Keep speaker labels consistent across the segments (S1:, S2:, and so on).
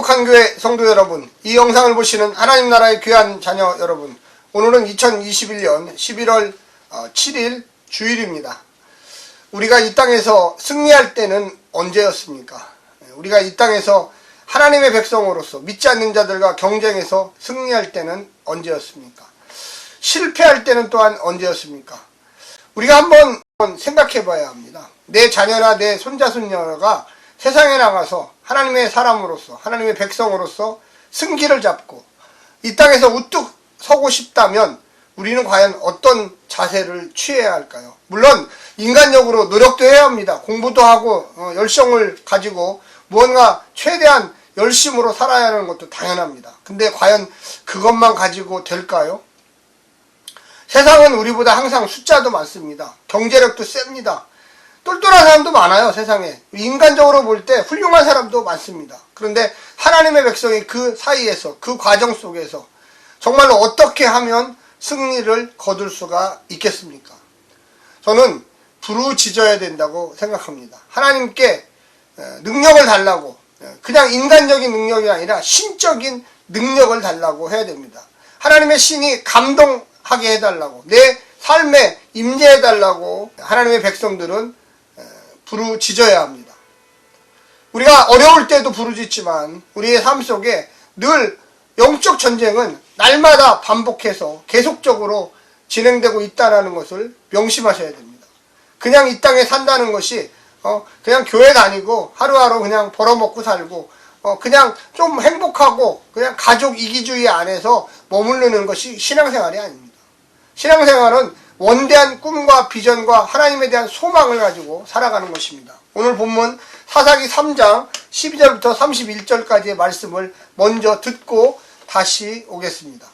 S1: 거룩한 교회 성도 여러분, 이 영상을 보시는 하나님 나라의 귀한 자녀 여러분, 오늘은 2021년 11월 7일 주일입니다. 우리가 이 땅에서 승리할 때는 언제였습니까? 우리가 이 땅에서 하나님의 백성으로서 믿지 않는 자들과 경쟁해서 승리할 때는 언제였습니까? 실패할 때는 또한 언제였습니까? 우리가 한번 생각해 봐야 합니다. 내 자녀나 내 손자, 손녀가 세상에 나가서 하나님의 사람으로서, 하나님의 백성으로서 승기를 잡고 이 땅에서 우뚝 서고 싶다면 우리는 과연 어떤 자세를 취해야 할까요? 물론 인간적으로 노력도 해야 합니다. 공부도 하고 열정을 가지고 무언가 최대한 열심으로 살아야 하는 것도 당연합니다. 근데 과연 그것만 가지고 될까요? 세상은 우리보다 항상 숫자도 많습니다. 경제력도 셉니다. 똘똘한 사람도 많아요, 세상에. 인간적으로 볼 때 훌륭한 사람도 많습니다. 그런데 하나님의 백성이 그 사이에서, 그 과정 속에서 정말로 어떻게 하면 승리를 거둘 수가 있겠습니까? 저는 부르짖어야 된다고 생각합니다. 하나님께 능력을 달라고, 그냥 인간적인 능력이 아니라 신적인 능력을 달라고 해야 됩니다. 하나님의 신이 감동하게 해달라고, 내 삶에 임재해달라고 하나님의 백성들은 부르짖어야 합니다. 우리가 어려울 때도 부르짖지만 우리의 삶 속에 늘 영적 전쟁은 날마다 반복해서 계속적으로 진행되고 있다는 것을 명심하셔야 됩니다. 그냥 이 땅에 산다는 것이 그냥 교회 다니고 하루하루 그냥 벌어먹고 살고 그냥 좀 행복하고 그냥 가족 이기주의 안에서 머무르는 것이 신앙생활이 아닙니다. 신앙생활은 원대한 꿈과 비전과 하나님에 대한 소망을 가지고 살아가는 것입니다. 오늘 본문 사사기 3장 12절부터 31절까지의 말씀을 먼저 듣고 다시 오겠습니다.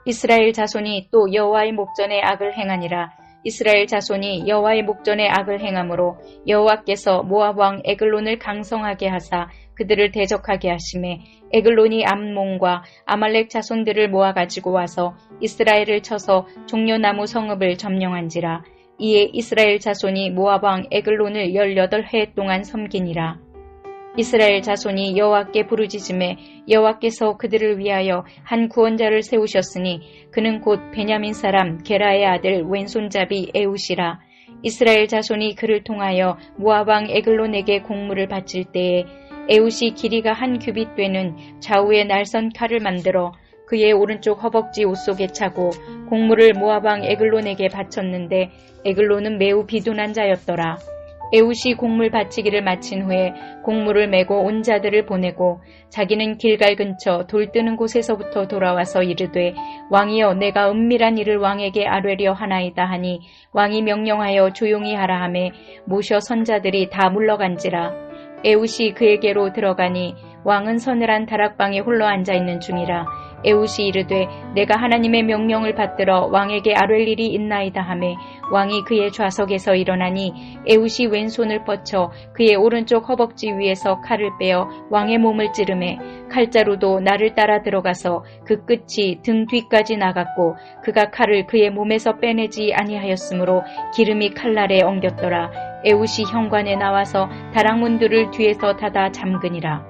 S2: 이스라엘 자손이 또 여호와의 목전에 악을 행하니라. 이스라엘 자손이 여호와의 목전에 악을 행함으로 여호와께서 모압 왕 에글론을 강성하게 하사 그들을 대적하게 하심에 에글론이 암몬과 아말렉 자손들을 모아가지고 와서 이스라엘을 쳐서 종려나무 성읍을 점령한지라. 이에 이스라엘 자손이 모압 왕 에글론을 18해 동안 섬기니라. 이스라엘 자손이 여호와께 부르짖음에 여호와께서 그들을 위하여 한 구원자를 세우셨으니 그는 곧 베냐민 사람 게라의 아들 왼손잡이 에웃이라. 이스라엘 자손이 그를 통하여 모압 왕 에글론에게 공물을 바칠 때에 에웃이 길이가 한 규빗 되는 좌우의 날선 칼을 만들어 그의 오른쪽 허벅지 옷 속에 차고 공물을 모압 왕 에글론에게 바쳤는데 에글론은 매우 비둔한 자였더라. 에웃이 공물 바치기를 마친 후에 공물을 메고 온 자들을 보내고 자기는 길갈 근처 돌 뜨는 곳에서부터 돌아와서 이르되 왕이여 내가 은밀한 일을 왕에게 아뢰려 하나이다 하니 왕이 명령하여 조용히 하라 하매 모셔 선자들이 다 물러간지라. 에웃이 그에게로 들어가니 왕은 서늘한 다락방에 홀로 앉아있는 중이라. 에웃이 이르되 내가 하나님의 명령을 받들어 왕에게 아뢰 일이 있나이다 하매 왕이 그의 좌석에서 일어나니 에웃이 왼손을 뻗쳐 그의 오른쪽 허벅지 위에서 칼을 빼어 왕의 몸을 찌르매 칼자루도 나를 따라 들어가서 그 끝이 등 뒤까지 나갔고 그가 칼을 그의 몸에서 빼내지 아니하였으므로 기름이 칼날에 엉겼더라. 에웃이 현관에 나와서 다락문들을 뒤에서 닫아 잠그니라.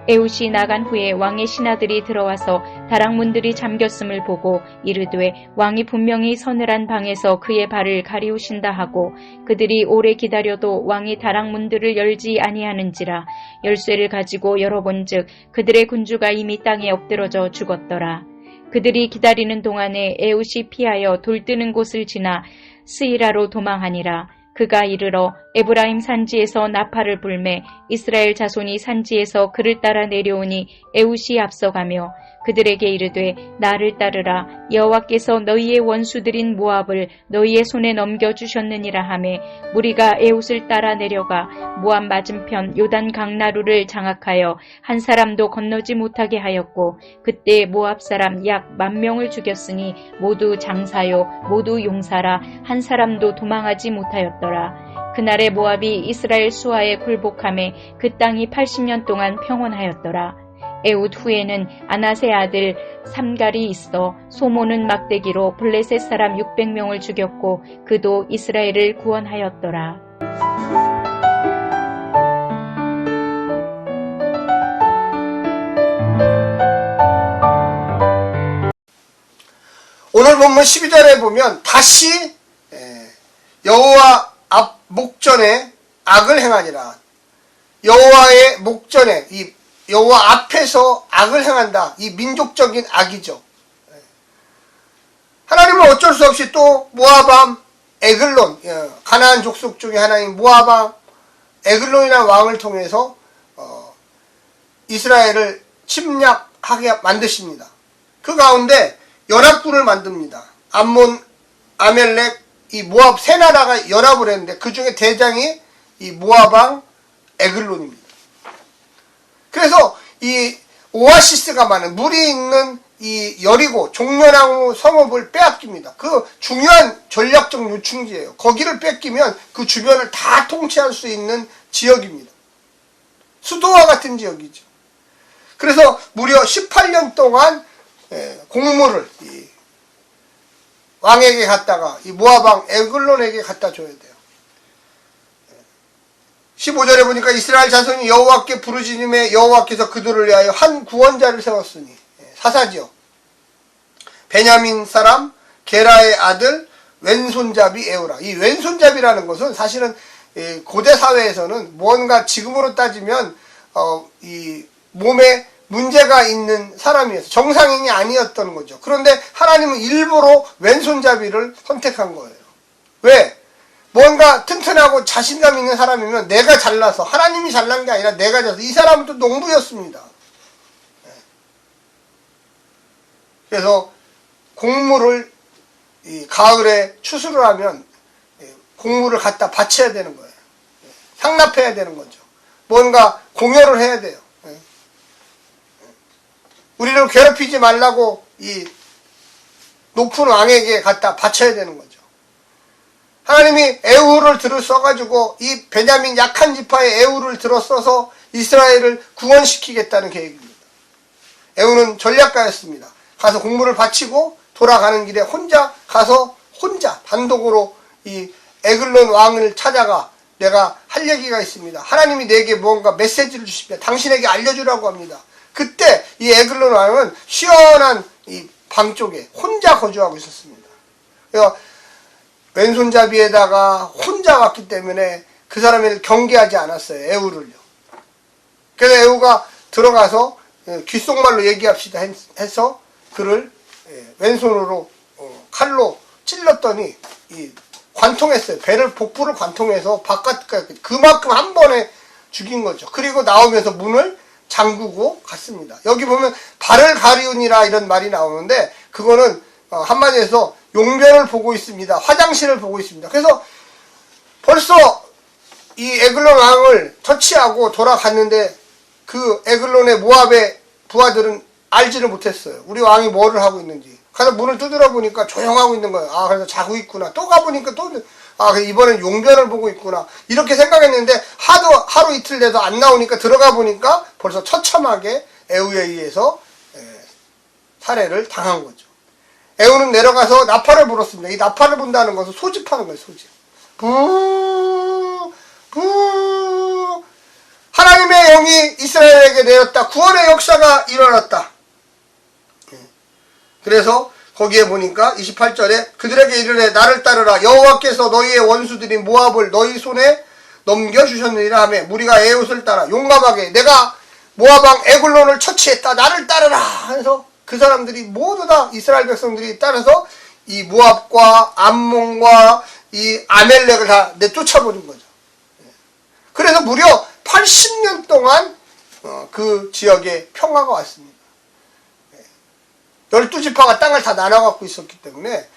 S2: 에웃이 나간 후에 왕의 신하들이 들어와서 다락문들이 잠겼음을 보고 이르되 왕이 분명히 서늘한 방에서 그의 발을 가리우신다 하고 그들이 오래 기다려도 왕이 다락문들을 열지 아니하는지라. 열쇠를 가지고 열어본즉 그들의 군주가 이미 땅에 엎드러져 죽었더라. 그들이 기다리는 동안에 에웃이 피하여 돌 뜨는 곳을 지나 스이라로 도망하니라. 그가 이르러 에브라임 산지에서 나팔을 불매 이스라엘 자손이 산지에서 그를 따라 내려오니 에웃이 앞서가며 그들에게 이르되 나를 따르라. 여호와께서 너희의 원수들인 모압을 너희의 손에 넘겨주셨느니라 하매 무리가 에웃을 따라 내려가 모압 맞은편 요단 강나루를 장악하여 한 사람도 건너지 못하게 하였고 그때 모압 사람 약 10,000명을 죽였으니 모두 장사요 모두 용사라. 한 사람도 도망하지 못하였더라. 그날에 모압이 이스라엘 수하에 굴복하매 그 땅이 80년 동안 평온하였더라. 에훗 후에는 아낫의 아들 삼갈이 있어 소모는 막대기로 블레셋 사람 600명을 죽였고 그도 이스라엘을 구원하였더라.
S1: 오늘 본문 12절에 보면 다시 여호와 앞 목전에 악을 행하니라. 여호와의 목전에, 이 여호와 앞에서 악을 행한다. 이 민족적인 악이죠. 하나님은 어쩔 수 없이 또 모압왕 에글론, 가나안 족속 중에 하나인 모압왕 에글론이라는 왕을 통해서 이스라엘을 침략하게 만드십니다. 그 가운데 연합군을 만듭니다. 암몬, 아멜렉, 이 모압 세 나라가 연합을 했는데 그 중에 대장이 이 모압왕 에글론입니다. 그래서 이 오아시스가 많은 물이 있는 이 여리고 종려나무 성읍을 빼앗깁니다. 그 중요한 전략적 요충지예요. 거기를 뺏기면 그 주변을 다 통치할 수 있는 지역입니다. 수도와 같은 지역이죠. 그래서 무려 18년 동안 공물을 이 왕에게 갖다가 이 모압왕 에글론에게 갖다 줘야 돼요. 15절에 보니까 이스라엘 자손이 여호와께 부르짖음에 여호와께서 그들을 위하여 한 구원자를 세웠으니 사사지요. 베냐민 사람 게라의 아들 왼손잡이 에우라. 이 왼손잡이라는 것은 사실은 고대 사회에서는 뭔가 지금으로 따지면 이 몸에 문제가 있는 사람이어서 정상인이 아니었던 거죠. 그런데 하나님은 일부러 왼손잡이를 선택한 거예요. 왜? 뭔가 튼튼하고 자신감 있는 사람이면 내가 잘나서, 하나님이 잘난 게 아니라 내가 잘나서, 이 사람은 또 농부였습니다. 그래서 곡물을 이 가을에 추수를 하면 곡물을 갖다 바쳐야 되는 거예요. 상납해야 되는 거죠. 뭔가 공여를 해야 돼요. 우리를 괴롭히지 말라고 이 높은 왕에게 갖다 바쳐야 되는 거죠. 하나님이 에후를 들어 써가지고 이 베냐민 약한 지파의 에후를 들어 써서 이스라엘을 구원시키겠다는 계획입니다. 에후는 전략가였습니다. 가서 공물을 바치고 돌아가는 길에 혼자 가서 혼자 단독으로 이 에글론 왕을 찾아가 내가 할 얘기가 있습니다. 하나님이 내게 무언가 메시지를 주십니다. 당신에게 알려주라고 합니다. 그때 이 에글론 왕은 시원한 이 방 쪽에 혼자 거주하고 있었습니다. 그래서 왼손잡이에다가 혼자 왔기 때문에 그 사람을 경계하지 않았어요. 에후를요. 그래서 에후가 들어가서 귓속말로 얘기합시다 해서 그를 왼손으로 칼로 찔렀더니 관통했어요. 복부를 관통해서 바깥까지 그만큼 한 번에 죽인 거죠. 그리고 나오면서 문을 잠그고 갔습니다. 여기 보면 발을 가리우니라 이런 말이 나오는데 그거는 한마디로 해서 용변을 보고 있습니다. 화장실을 보고 있습니다. 그래서 벌써 이 에글론 왕을 처치하고 돌아갔는데 그 에글론의 모압의 부하들은 알지를 못했어요. 우리 왕이 뭐를 하고 있는지. 가서 문을 두드려 보니까 조용하고 있는 거예요. 아, 그래서 자고 있구나. 또 가보니까 이번엔 용변을 보고 있구나. 이렇게 생각했는데 하루 이틀 돼도 안 나오니까 들어가 보니까 벌써 처참하게 에후에 의해서 살해를 당한 거죠. 에후는 내려가서 나팔을 불었습니다. 이 나팔을 분다는 것은 소집하는 거예요, 소집. 부 하나님의 영이 이스라엘에게 내렸다. 구원의 역사가 일어났다. 그래서 거기에 보니까 28절에 그들에게 이르되 나를 따르라. 여호와께서 너희의 원수들인 모압을 너희 손에 넘겨주셨느니라 하며 무리가 에훗을 따라 용감하게 내가 모압왕 에글론을 처치했다. 나를 따르라. 그래서 그 사람들이 모두 다 이스라엘 백성들이 따라서 이 모압과 암몬과 이 아멜렉을 다 내쫓아버린 거죠. 그래서 무려 80년 동안 그 지역에 평화가 왔습니다. 12지파가 땅을 다 나눠갖고 있었기 때문에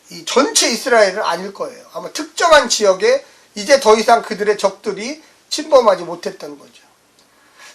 S1: 이 전체 이스라엘은 아닐 거예요. 아마 특정한 지역에 이제 더 이상 그들의 적들이 침범하지 못했던 거죠.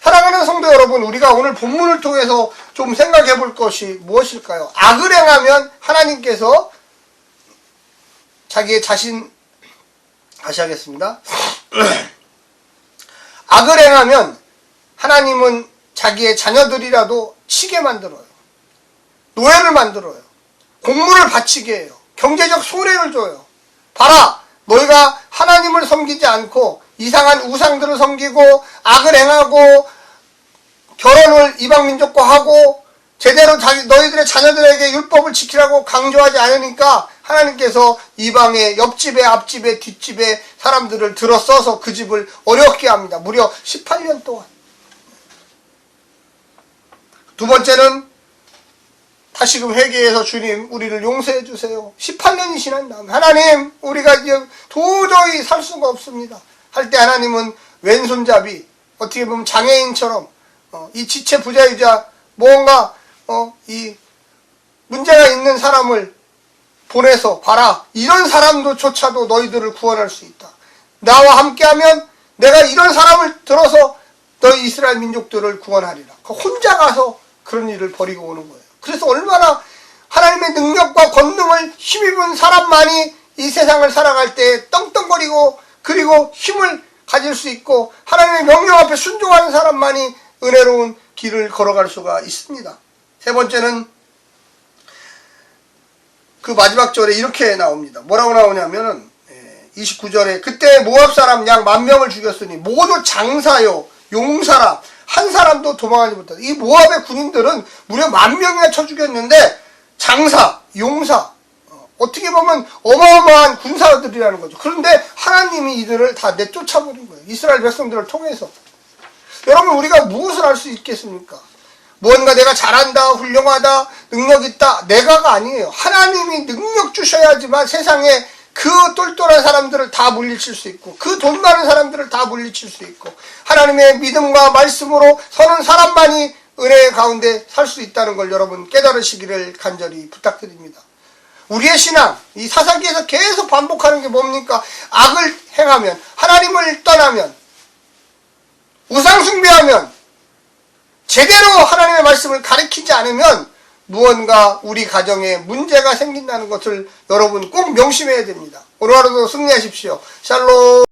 S1: 사랑하는 성도 여러분, 우리가 오늘 본문을 통해서 좀 생각해 볼 것이 무엇일까요? 악을 행하면 하나님께서 자기의 자신, 다시 하겠습니다. 악을 행하면 하나님은 자기의 자녀들이라도 치게 만들어요. 노예를 만들어요. 공물을 바치게 해요. 경제적 손해를 줘요. 봐라, 너희가 하나님을 섬기지 않고 이상한 우상들을 섬기고 악을 행하고 결혼을 이방민족과 하고 제대로 너희들의 자녀들에게 율법을 지키라고 강조하지 않으니까 하나님께서 이방의 옆집에 앞집에 뒷집에 사람들을 들어써서 그 집을 어렵게 합니다. 무려 18년 동안. 두 번째는 다시금 회개해서 주님 우리를 용서해 주세요. 18년이 지난 다음 하나님 우리가 이제 도저히 살 수가 없습니다. 할 때 하나님은 왼손잡이 어떻게 보면 장애인처럼 이 지체 부자이자 뭔가 이 문제가 있는 사람을 보내서 봐라, 이런 사람도조차도 너희들을 구원할 수 있다. 나와 함께하면 내가 이런 사람을 들어서 너희 이스라엘 민족들을 구원하리라. 혼자 가서 그런 일을 벌이고 오는 거예요. 그래서 얼마나 하나님의 능력과 권능을 힘입은 사람만이 이 세상을 살아갈 때 떵떵거리고 그리고 힘을 가질 수 있고 하나님의 명령 앞에 순종하는 사람만이 은혜로운 길을 걸어갈 수가 있습니다. 세 번째는 그 마지막 절에 이렇게 나옵니다. 뭐라고 나오냐면은 29절에 그때 모압 사람 약 10,000명을 죽였으니 모두 장사요 용사라 한 사람도 도망하지 못하다. 이 모압의 군인들은 무려 10,000명이나 쳐 죽였는데 장사, 용사 어떻게 보면 어마어마한 군사들이라는 거죠. 그런데 하나님이 이들을 다 내쫓아버린 거예요. 이스라엘 백성들을 통해서. 여러분 우리가 무엇을 할 수 있겠습니까? 뭔가 내가 잘한다, 훌륭하다, 능력 있다, 내가가 아니에요. 하나님이 능력 주셔야지만 세상에 그 똘똘한 사람들을 다 물리칠 수 있고 그 돈 많은 사람들을 다 물리칠 수 있고 하나님의 믿음과 말씀으로 서는 사람만이 은혜 가운데 살 수 있다는 걸 여러분 깨달으시기를 간절히 부탁드립니다. 우리의 신앙, 이 사사기에서 계속 반복하는 게 뭡니까? 악을 행하면, 하나님을 떠나면, 우상 숭배하면, 제대로 하나님의 말씀을 가르치지 않으면 무언가 우리 가정에 문제가 생긴다는 것을 여러분 꼭 명심해야 됩니다. 오늘 하루도 승리하십시오. 샬롬.